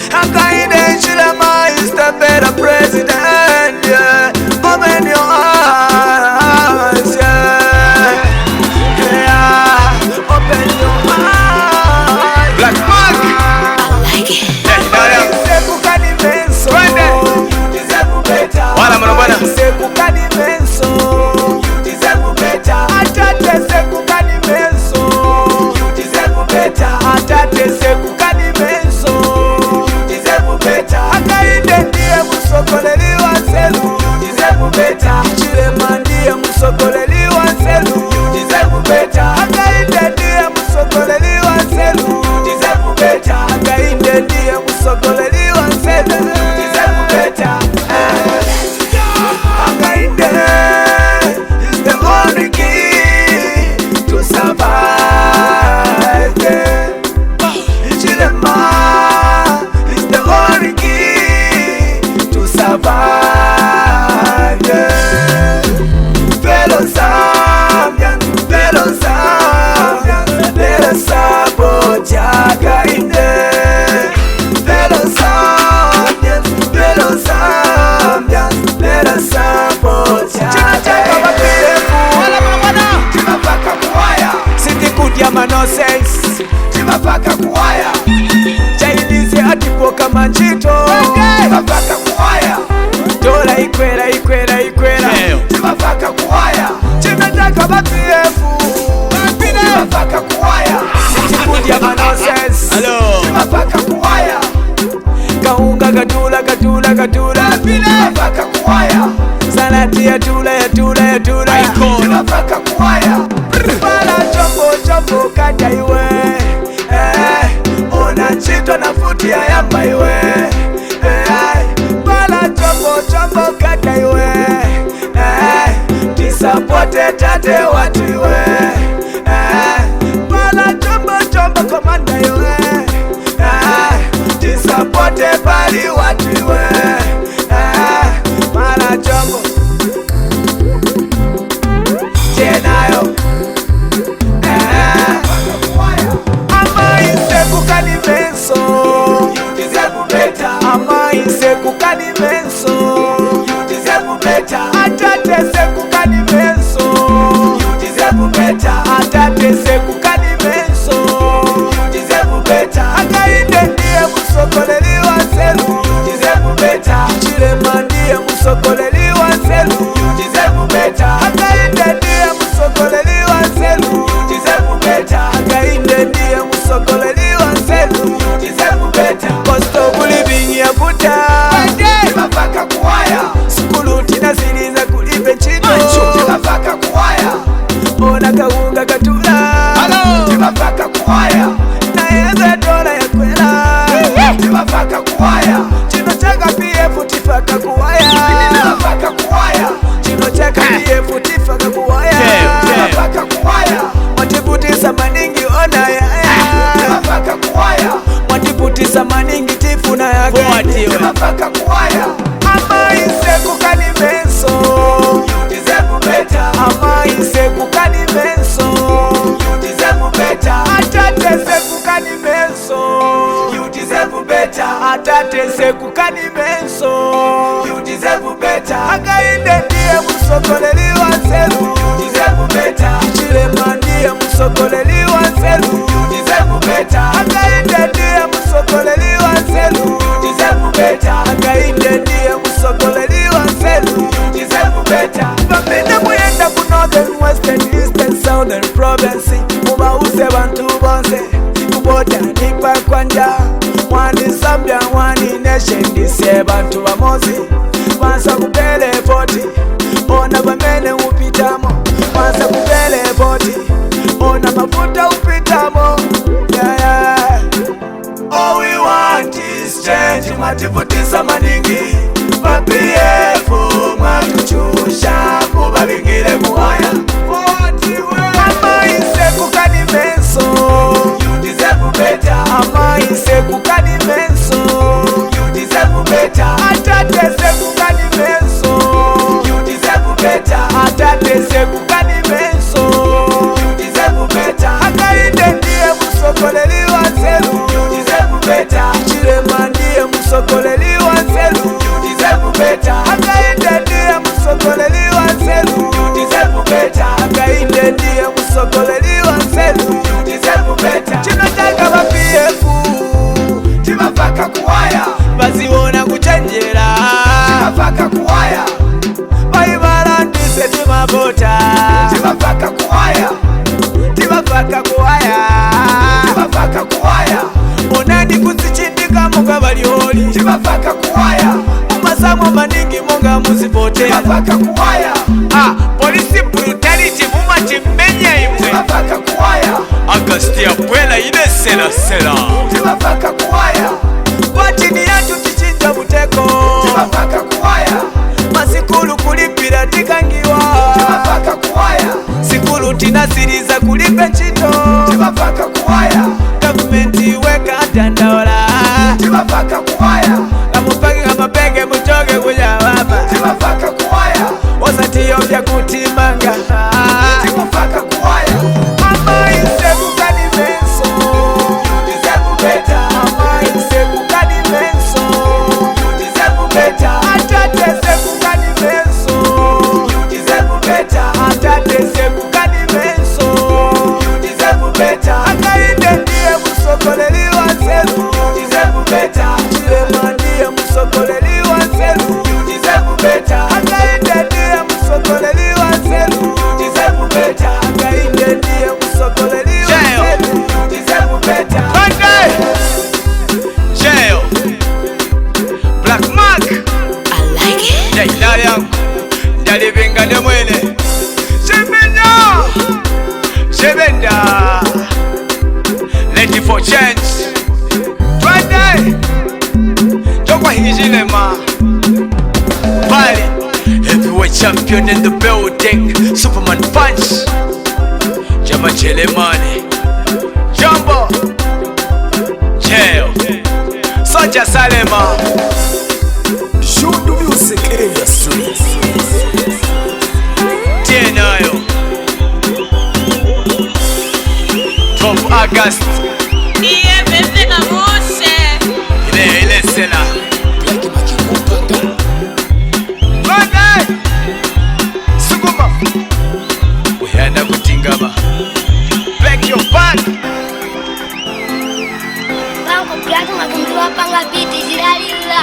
Hakainde Hichilema is the better president, yeah. Open your eyes, yeah. Yeah, open your eyes. Black Mark, I like it. wala mwanabwana Hakainde ndiye musokoleliwa Nzelu, Hichilema ndiye musokoleliwa Nzelu, Hakainde ndiye musokoleliwa Nzelu, Hakainde ndiye musokoleliwa Nzelu. Hakainde is the only key to survive. Hichilema is the only key to survive. Fellow Zambians, let us support Hakainde. Fellow Zambians, let us support Hakainde. wala mwanabwana Timapaka kuwaya, sindikudya manonsense. Timapaka kuwaya, Chinese atipoka manchito. Timapaka kuwaya, dola ikwera. Timapaka kuwaya, chimetaka bapiefu. Timapaka kuwaya, sindikudya manonsense. Timapaka kuwaya, kaunga katula. Timapaka kuwaya, salati yatula. Timapaka kuwaya, bala chombo kata iwe. Ona nchito na futi ya yamba iwe. Bala chombo kata iwe. Tisapote tate watu iwe. Bala chombo komanda iwe. Tisapote bali watu iwe. Bala chombo Jenayo Ama insekukani menso, you deserve better. Ama insekukani menso, you deserve better. Atate sekukani menso, you deserve better. Atate sekukani menso, you deserve better. Hakainde ndiye musokoleliwa Nzelu, you deserve better. Hichilema ndiye musokoleliwa Nzelu, you deserve better. Hakainde ndiye musokoleliwa Nzelu, you deserve better. Hakainde ndiye musokoleliwa Nzelu, you deserve better. Cost of living yavuta, timapaka kuwaya. Skulu tina ziliza kulipe chino, timapaka kuwaya. Ona kaunga katula, timapaka kuwaya. Naeze dola ya kwela, timapaka kuwaya. Chino chaka PF tifaka kuwaya, timapaka kuwaya. Chino chaka PF tifaka kuwaya, timapaka kuwaya. Mwatiputisa maningi ona yaya, timapaka kuwaya. Mwatiputisa maningi tifuna yake, timapaka kuwaya. Ama insekukani menso, you deserve better. Ama insekukani menso, you deserve better. Atate sekukani menso, you deserve better. Atate sekukani menso, you deserve better. Hakainde ndiye musokoleliwa Nzelu, you deserve better. Hichilema ndiye musokoleliwa Nzelu, you deserve better. Hakainde ndiye musokoleliwa Nzelu, you deserve better. Hakainde ndiye musokoleliwa Nzelu, you deserve better. Bamene muyenda ku Northern, Western, Eastern, Southern Province. Mubauze bantu bonse, kuboda nipa kwanja. Wani Zambia, wani nation, dise bantu bamozi. Wansa kupele poti, ona bamene upitamo. Wansa kupele poti, ona mafuta upitamo. Yeah. All we want is change. Mwatiputisa maningi, PF mwatuchusha, mubabingile kuwaya. Ama insekukani menso, you deserve better. Ama insekukani menso, you deserve better. Atate sekukani menso, you deserve better. Atate sekukani menso, you deserve better. Hakainde ndiye musokoleliwa Nzelu, you deserve better. Hichilema ndiye kusichindika munga balioli tibafaka kuwaya mumasamu maningi munga muzipotera tibafaka kuwaya polisi brutality mumachimenya imwe tibafaka kuwaya Agasti apwela ine sela tibafaka kuwaya watini yatu tichinja buteko tibafaka kuwaya masikulu kulipira tikangiwa tibafaka kuwaya sikulu tinasiriza kulipe chito tibafaka kuwaya gavumenti weka dandaola tibafaka kuwaya amupagi amapege muchoge kujawapa tibafaka kuwaya osatiyo vya kutimanga tibafaka kuwaya mama isekukani menso you deserve better mama isekukani menso you deserve better atate sekukani menso you deserve better atate sekukani menso you deserve better akainde ndiye musokoleliwa selu you deserve better chilema ndiye musokoleliwa selu you deserve better akainde ndiye musokoleliwa selu you deserve better akainde ndiye musokoleliwa selu you deserve better Monday jail Black Mark I like it jaila yangu ndalibenga nemwene Shebenda ready for change Friday Jokwa hijilema Bali heavyweight champion in the building Superman punch Jama Chelemani Jumbo Jail Soja Salema Shoot the music industry Tienayo 12 August Iye bebe na moshe Ile sela Yaki makikupanga Monday Sukuma Uyanda kutingama Back your back Bang, kopiatu makundu apa nggak biti siralila.